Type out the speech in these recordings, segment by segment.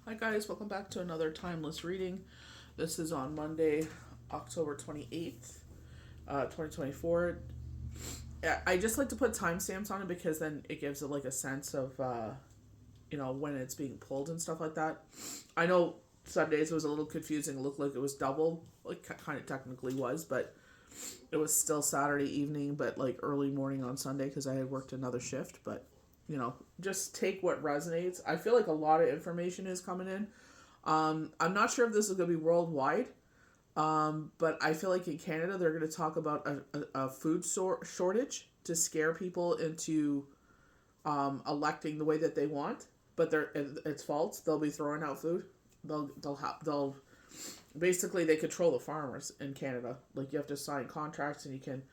Hi guys, welcome back to another timeless reading. This is on Monday, October 28th, 2024. Yeah, I just like to put timestamps on it because then it gives it like a sense of when it's being pulled and stuff like that. I know some days it was a little confusing. It looked like it was double, like kind of technically was, but it was still Saturday evening, but like early morning on Sunday because I had worked another shift. But just take what resonates. I feel like a lot of information is coming in. I'm not sure if this is going to be worldwide, but I feel like in Canada they're going to talk about a food shortage to scare people into electing the way that they want. But it's false. They'll be throwing out food. They'll basically they control the farmers in Canada. Like you have to sign contracts and you can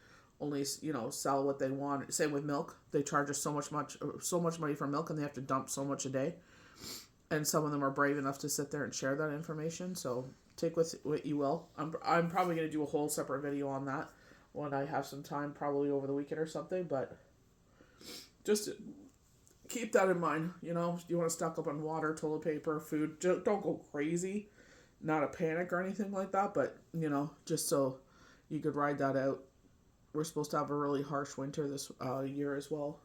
only sell what they want. Same with milk. They charge us so much money for milk, and they have to dump so much a day. And some of them are brave enough to sit there and share that information. So take with what you will. I'm probably going to do a whole separate video on that when I have some time, probably over the weekend or something. But just keep that in mind. You want to stock up on water, toilet paper, food. Don't go crazy. Not a panic or anything like that, but just so you could ride that out. We're supposed to have a really harsh winter this year as well.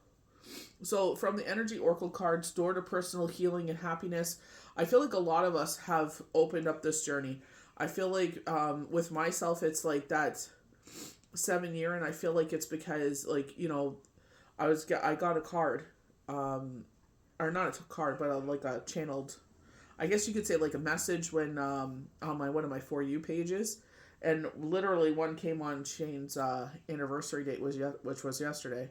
So, from the Energy Oracle cards, door to personal healing and happiness, I feel like a lot of us have opened up this journey. I feel like with myself, it's like that 7 year, and I feel like it's because I got a card, or not a card, but like a channeled. I guess you could say like a message when on my one of my For You pages, and literally one came on Shane's anniversary date which was yesterday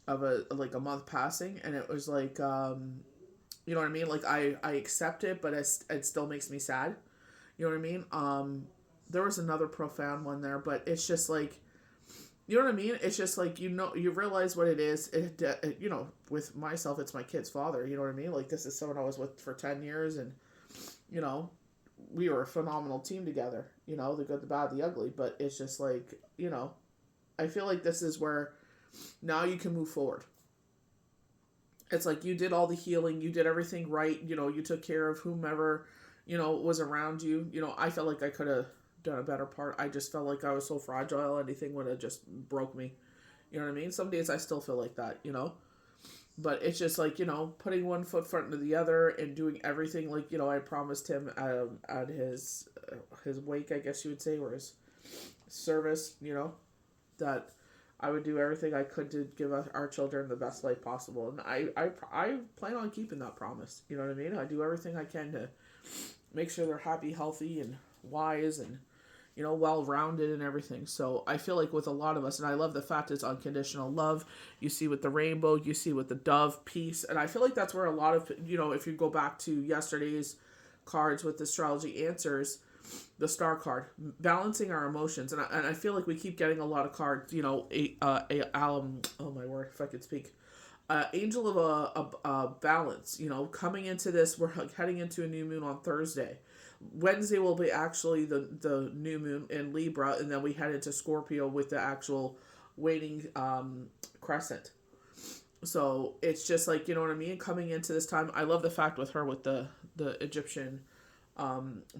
of a month passing, and it was like you know what I mean, like I accept it, but it still makes me sad. You know what I mean? There was another profound one there, but it's just like, you know what I mean? It's just like, you realize what it is. With myself, it's my kid's father. You know what I mean? Like, this is someone I was with for 10 years, and you know we were a phenomenal team together. The good, the bad, the ugly. But it's just like, I feel like this is where now you can move forward. It's like you did all the healing, you did everything right. You took care of whomever was around you. I felt like I could have done a better part. I just felt like I was so fragile, anything would have just broke me. You know what I mean? Some days I still feel like that. But it's just like, putting one foot front into the other and doing everything like, I promised him at his wake, I guess you would say, or his service, that I would do everything I could to give our children the best life possible. And I plan on keeping that promise. You know what I mean? I do everything I can to make sure they're happy, healthy, and wise, and well rounded and everything. So I feel like with a lot of us, and I love the fact it's unconditional love. You see with the rainbow, you see with the dove, peace, and I feel like that's where a lot of if you go back to yesterday's cards with astrology answers, the star card, balancing our emotions, and I feel like we keep getting a lot of cards. Oh my word, if I could speak. Angel of a balance. Coming into this, we're heading into a new moon on Thursday. Wednesday will be actually the new moon in Libra, and then we head into Scorpio with the actual waning crescent. So it's just like, you know what I mean? Coming into this time, I love the fact with her with the Egyptian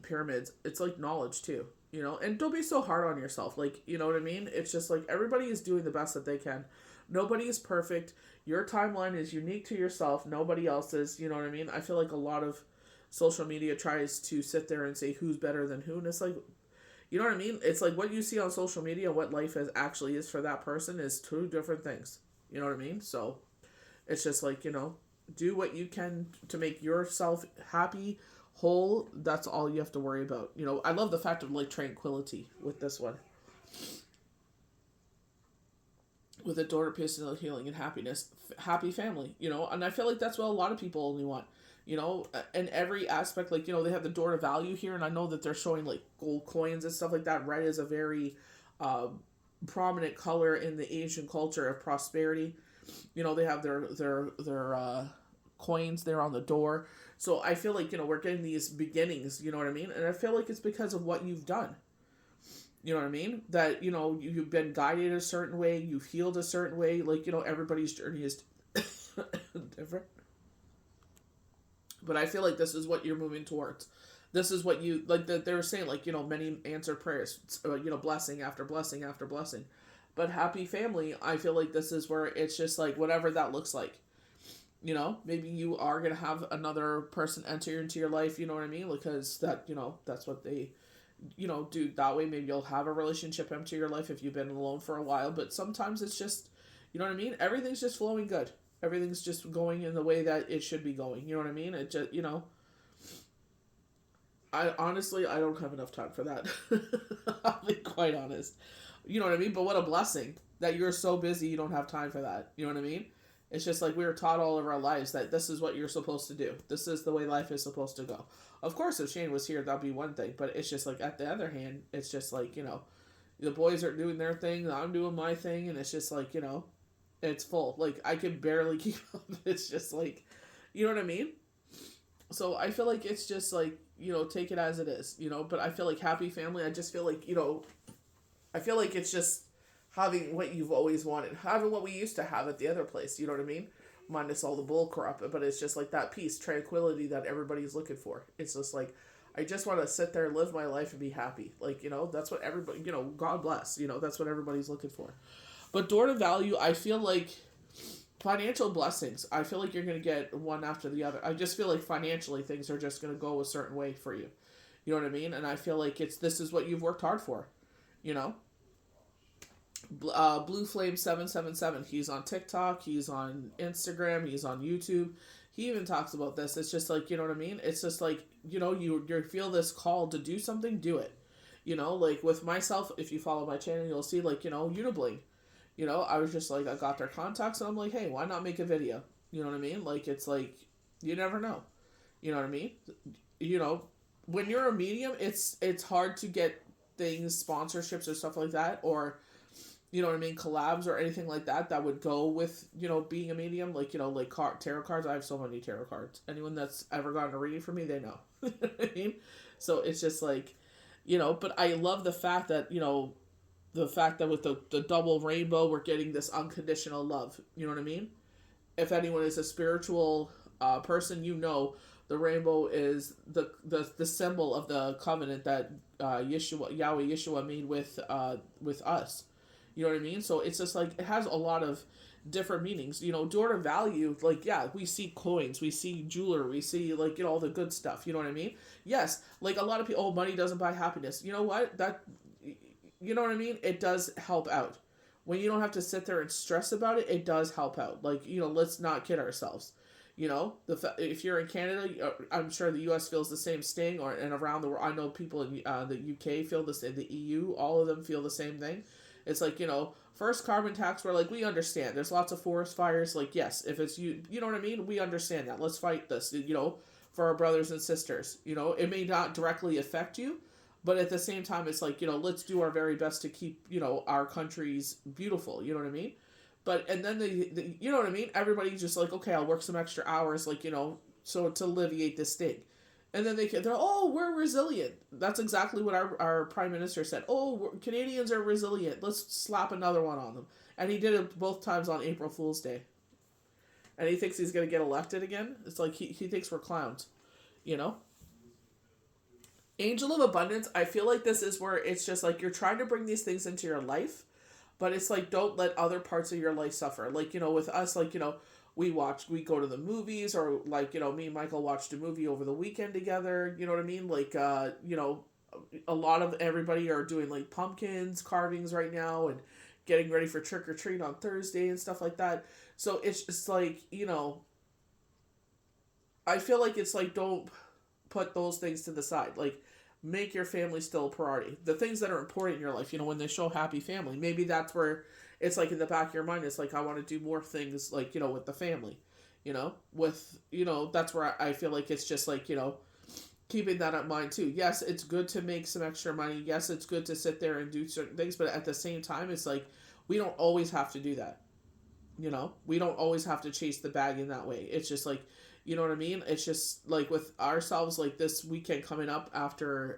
pyramids. It's like knowledge too, and don't be so hard on yourself. Like, you know what I mean? It's just like everybody is doing the best that they can. Nobody is perfect. Your timeline is unique to yourself. Nobody else's. You know what I mean? I feel like a lot of social media tries to sit there and say who's better than who, and it's like, you know what I mean? It's like what you see on social media, what life actually is for that person is two different things. You know what I mean? So it's just like, do what you can to make yourself happy, whole. That's all you have to worry about. I love the fact of like tranquility with this one, with a door to personal healing and happiness, happy family. And I feel like that's what a lot of people only want. In every aspect, like, they have the door to value here, and I know that they're showing like gold coins and stuff like that. Red is a very prominent color in the Asian culture of prosperity. They have their coins there on the door. So I feel like, we're getting these beginnings, you know what I mean? And I feel like it's because of what you've done. You know what I mean? That, you've been guided a certain way, you've healed a certain way. Like, everybody's journey is different. But I feel like this is what you're moving towards. This is what you like. That they were saying, like, many answered prayers. Blessing after blessing after blessing. But happy family, I feel like this is where it's just like whatever that looks like. Maybe you are gonna have another person enter into your life. You know what I mean? Because that's what they, do that way. Maybe you'll have a relationship enter your life if you've been alone for a while. But sometimes it's just, you know what I mean? Everything's just flowing good. Everything's just going in the way that it should be going. You know what I mean? It just, I honestly, I don't have enough time for that. I'll be quite honest. You know what I mean? But what a blessing that you're so busy you don't have time for that. You know what I mean? It's just like we were taught all of our lives that this is what you're supposed to do. This is the way life is supposed to go. Of course, if Shane was here, that'd be one thing. But it's just like, at the other hand, it's just like, the boys are doing their thing, I'm doing my thing, and it's just like, it's full. Like, I can barely keep up. It's just like, you know what I mean? So I feel like it's just like, take it as it is, But I feel like happy family, I just feel like, I feel like it's just having what you've always wanted, having what we used to have at the other place, you know what I mean? Minus all the bull crap, but it's just like that peace, tranquility that everybody's looking for. It's just like, I just want to sit there, live my life, and be happy. Like, that's what everybody, God bless, that's what everybody's looking for. But door to value, I feel like financial blessings, I feel like you're going to get one after the other. I just feel like financially things are just going to go a certain way for you. You know what I mean? And I feel like this is what you've worked hard for, Blue Flame 777. He's on TikTok. He's on Instagram. He's on YouTube. He even talks about this. It's just like, you know what I mean? It's just like, you feel this call to do something, do it. Like with myself, if you follow my channel, you'll see like, Unibling. I was just like, I got their contacts and I'm like, hey, why not make a video? You know what I mean? Like, it's like, you never know. You know what I mean? When you're a medium, it's hard to get things, sponsorships or stuff like that, or, you know what I mean, collabs or anything like that would go with, being a medium. Like, like tarot cards. I have so many tarot cards. Anyone that's ever gotten a reading from me, they know. You know what I mean? So it's just like, but I love the fact that, with the double rainbow, we're getting this unconditional love. You know what I mean? If anyone is a spiritual person, the rainbow is the symbol of the covenant that Yahweh Yeshua made with us. You know what I mean? So it's just like, it has a lot of different meanings. Door to value, like, yeah, we see coins, we see jewelry, we see, like, all the good stuff. You know what I mean? Yes, like a lot of people, money doesn't buy happiness. You know what? You know what I mean? It does help out. When you don't have to sit there and stress about it, it does help out. Like, let's not kid ourselves. If you're in Canada, I'm sure the U.S. feels the same sting, and around the world, I know people in the U.K. feel the same, the EU, all of them feel the same thing. It's like, first carbon tax, we're like, we understand. There's lots of forest fires. Like, yes, if it's you know what I mean? We understand that. Let's fight this, for our brothers and sisters. It may not directly affect you, but at the same time, it's like, let's do our very best to keep, our countries beautiful. You know what I mean? But, and then you know what I mean? Everybody's just like, okay, I'll work some extra hours, like, so to alleviate this sting. And then they're, oh, we're resilient. That's exactly what our prime minister said. Oh, Canadians are resilient. Let's slap another one on them. And he did it both times on April Fool's Day. And he thinks he's going to get elected again. It's like he thinks we're clowns, Angel of Abundance, I feel like this is where it's just like you're trying to bring these things into your life, but it's like, don't let other parts of your life suffer. Like, with us, like, we go to the movies, or like, me and Michael watched a movie over the weekend together. You know what I mean? Like, a lot of everybody are doing like pumpkins carvings right now and getting ready for trick or treat on Thursday and stuff like that. So it's just like, I feel like it's like, don't put those things to the side. Like, make your family still a priority. The things that are important in your life, when they show happy family, maybe that's where it's like in the back of your mind, it's like, I want to do more things, like, with the family, that's where I feel like it's just like, keeping that in mind too. Yes, it's good to make some extra money. Yes, it's good to sit there and do certain things, but at the same time, it's like, we don't always have to do that. We don't always have to chase the bag in that way. It's just like, you know what I mean? It's just like with ourselves, like this weekend coming up after,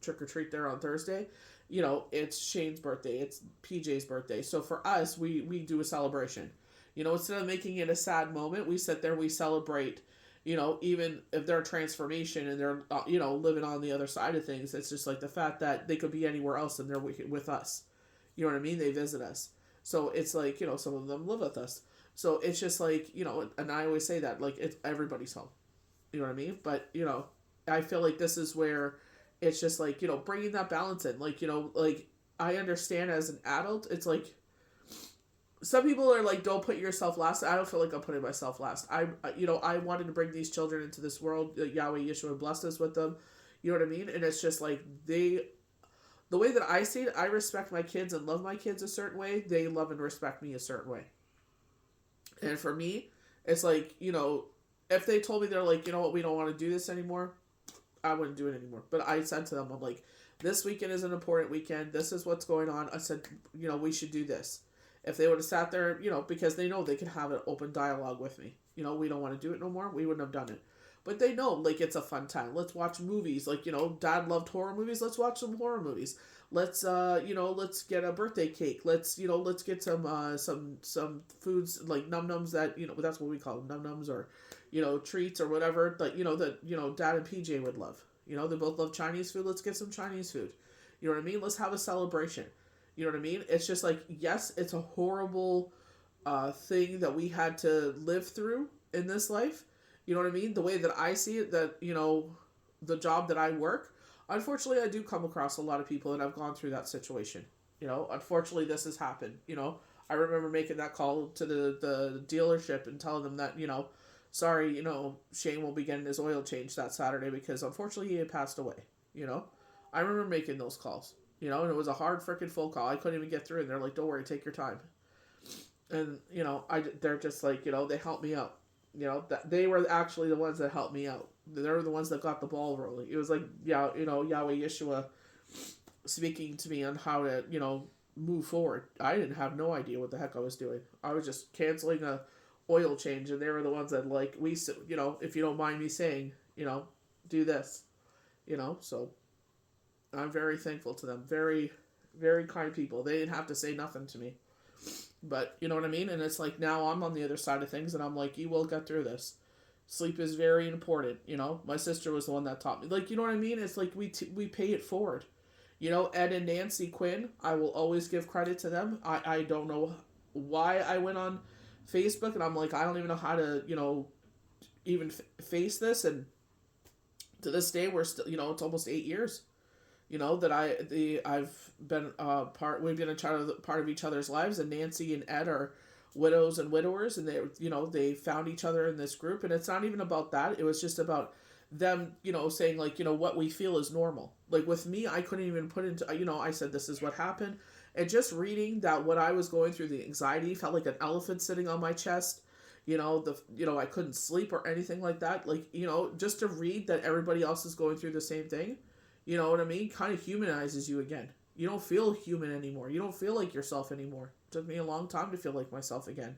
trick or treat there on Thursday, it's Shane's birthday, it's PJ's birthday. So for us, we do a celebration. Instead of making it a sad moment, we sit there, we celebrate, even if they're transformation and they're, living on the other side of things, it's just like the fact that they could be anywhere else and they're with us. You know what I mean? They visit us. So it's like, some of them live with us. So it's just like, and I always say that, like, it's everybody's home. You know what I mean? But, I feel like this is where it's just like, bringing that balance in. Like, like, I understand as an adult, it's like, some people are like, don't put yourself last. I don't feel like I'm putting myself last. I wanted to bring these children into this world. Yahweh Yeshua blessed us with them. You know what I mean? And it's just like the way that I see it, I respect my kids and love my kids a certain way. They love and respect me a certain way. And for me, it's like, if they told me they're like, you know what, we don't want to do this anymore, I wouldn't do it anymore. But I said to them, I'm like, this weekend is an important weekend. This is what's going on. I said, we should do this. If they would have sat there, because they know they can have an open dialogue with me. We don't want to do it no more. We wouldn't have done it. But they know, like, it's a fun time. Let's watch movies. Like, Dad loved horror movies. Let's watch some horror movies. Let's, let's get a birthday cake. Let's get some foods, like num-nums that, that's what we call them, num-nums, or, treats or whatever. But, that, Dad and PJ would love. They both love Chinese food. Let's get some Chinese food. You know what I mean? Let's have a celebration. You know what I mean? It's just like, yes, it's a horrible thing that we had to live through in this life. You know what I mean? The way that I see it, that, the job that I work, unfortunately, I do come across a lot of people that have gone through that situation. Unfortunately, this has happened. I remember making that call to the dealership and telling them that, sorry, Shane will be getting his oil changed that Saturday because unfortunately he had passed away. I remember making those calls. And it was a hard freaking phone call. I couldn't even get through, and they're like, don't worry, take your time. And, they're just like, they helped me out. That they were actually the ones that helped me out. They were the ones that got the ball rolling. It was like, Yahweh Yeshua speaking to me on how to, move forward. I didn't have no idea what the heck I was doing. I was just canceling a oil change, and they were the ones that, like, if you don't mind me saying, do this, so I'm very thankful to them. Very, very kind people. They didn't have to say nothing to me. But, you know what I mean? And it's like, now I'm on the other side of things, and I'm like, you will get through this. Sleep is very important, My sister was the one that taught me. Like, you know what I mean? It's like we pay it forward. Ed and Nancy Quinn, I will always give credit to them. I don't know why I went on Facebook, and I'm like, I don't even know how to, even face this. And to this day, we're still, it's almost 8 years. That I've been we've been part of each other's lives, and Nancy and Ed are widows and widowers, and they found each other in this group, and it's not even about that. It was just about them, saying, like, what we feel is normal. Like, with me, I couldn't even put into, I said, this is what happened, and just reading that what I was going through, the anxiety felt like an elephant sitting on my chest. I couldn't sleep or anything like that. Like, just to read that everybody else is going through the same thing. You know what I mean? Kind of humanizes you again. You don't feel human anymore. You don't feel like yourself anymore. It took me a long time to feel like myself again.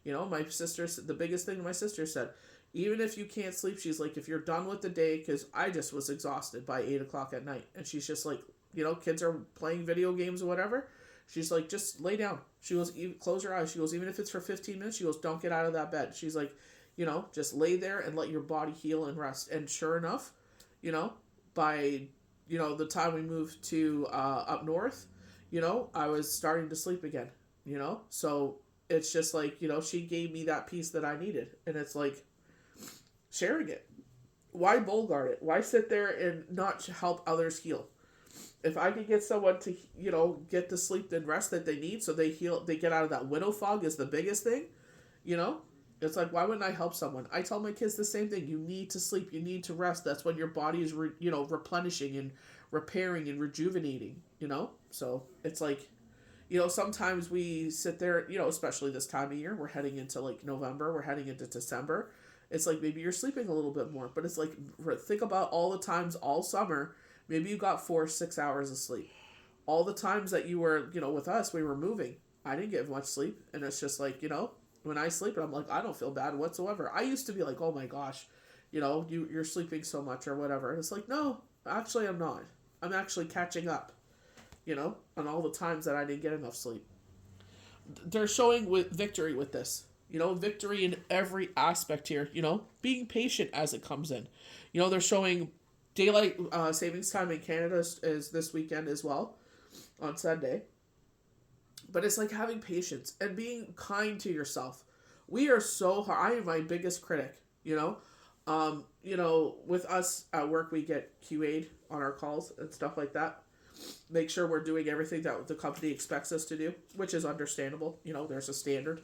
My sister, the biggest thing my sister said, even if you can't sleep, she's like, if you're done with the day, because I just was exhausted by 8 o'clock at night. And she's just like, kids are playing video games or whatever. She's like, just lay down. She goes, close your eyes. She goes, even if it's for 15 minutes, she goes, don't get out of that bed. She's like, just lay there and let your body heal and rest. And sure enough, by the time we moved to up north, I was starting to sleep again, So it's just like, she gave me that peace that I needed. And it's like, sharing it. Why guard it? Why sit there and not help others heal? If I could get someone to, get the sleep and rest that they need so they heal, they get out of that widow fog is the biggest thing, It's like, why wouldn't I help someone? I tell my kids the same thing. You need to sleep. You need to rest. That's when your body is, replenishing and repairing and rejuvenating, So it's like, sometimes we sit there, especially this time of year, we're heading into like November, we're heading into December. It's like, maybe you're sleeping a little bit more, but it's like, think about all the times all summer, maybe you got 4 or 6 hours of sleep. All the times that you were, with us, we were moving. I didn't get much sleep. And it's just like, when I sleep, and I'm like, I don't feel bad whatsoever. I used to be like, oh my gosh, you're sleeping so much or whatever. And it's like, no, actually I'm not. I'm actually catching up, on all the times that I didn't get enough sleep. They're showing with victory with this. Victory in every aspect here. Being patient as it comes in. They're showing daylight savings time in Canada is this weekend as well on Sunday. But it's like having patience and being kind to yourself. We are so hard. I am my biggest critic, with us at work, we get QA'd on our calls and stuff like that. Make sure we're doing everything that the company expects us to do, which is understandable. There's a standard.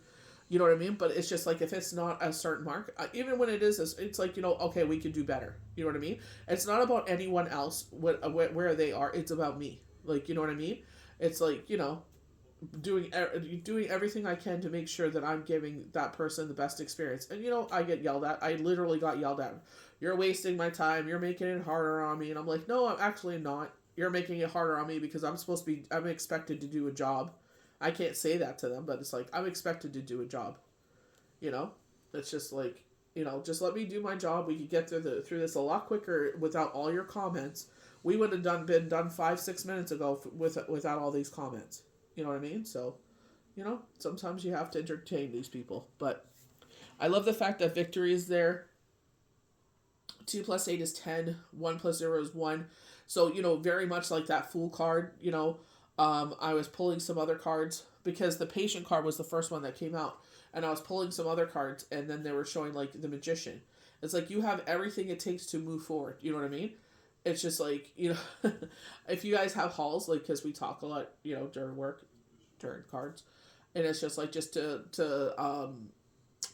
You know what I mean? But it's just like if it's not a certain mark, even when it is, it's like, okay, we can do better. You know what I mean? It's not about anyone else, where they are. It's about me. Like, you know what I mean? It's like, doing everything I can to make sure that I'm giving that person the best experience. And I get yelled at. I literally got yelled at. You're wasting my time. You're making it harder on me. And I'm like, no, I'm actually not. You're making it harder on me because I'm expected to do a job. I can't say that to them, but it's like I'm expected to do a job. It's just like, just let me do my job. We could get through this a lot quicker without all your comments. We would have been done 5-6 minutes ago without all these comments. You know what I mean? So, sometimes you have to entertain these people. But I love the fact that victory is there. 2 plus 8 is 10. 1 plus 0 is 1. So, very much like that Fool card, I was pulling some other cards because the Patient card was the first one that came out. And I was pulling some other cards, and then they were showing, like, the Magician. It's like you have everything it takes to move forward. You know what I mean? It's just like, if you guys have halls, like, because we talk a lot, during work, during cards. And it's just like, just to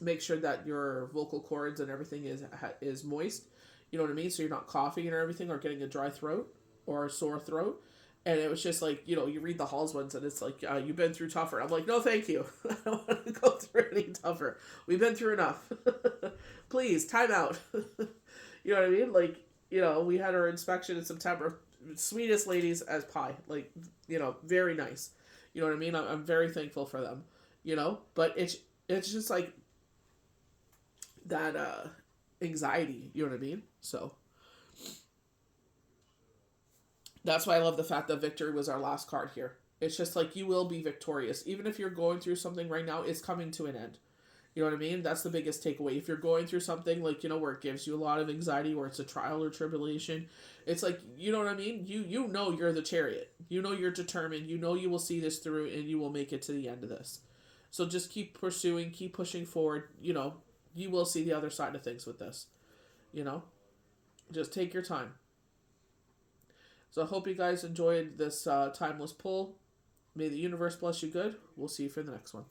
make sure that your vocal cords and everything is moist. You know what I mean? So you're not coughing and everything or getting a dry throat or a sore throat. And it was just like, you read the halls ones and it's like, you've been through tougher. I'm like, no, thank you. I don't want to go through any tougher. We've been through enough. Please, time out. You know what I mean? Like, we had our inspection in September. Sweetest ladies as pie. Like, very nice. You know what I mean? I'm very thankful for them. But it's just like that anxiety. You know what I mean? So that's why I love the fact that victory was our last card here. It's just like you will be victorious. Even if you're going through something right now, it's coming to an end. You know what I mean? That's the biggest takeaway. If you're going through something like, where it gives you a lot of anxiety or it's a trial or tribulation, it's like, you know what I mean? You know you're the chariot. You're determined. You will see this through and you will make it to the end of this. So just keep pursuing, keep pushing forward. You will see the other side of things with this. Just take your time. So I hope you guys enjoyed this timeless pull. May the universe bless you good. We'll see you for the next one.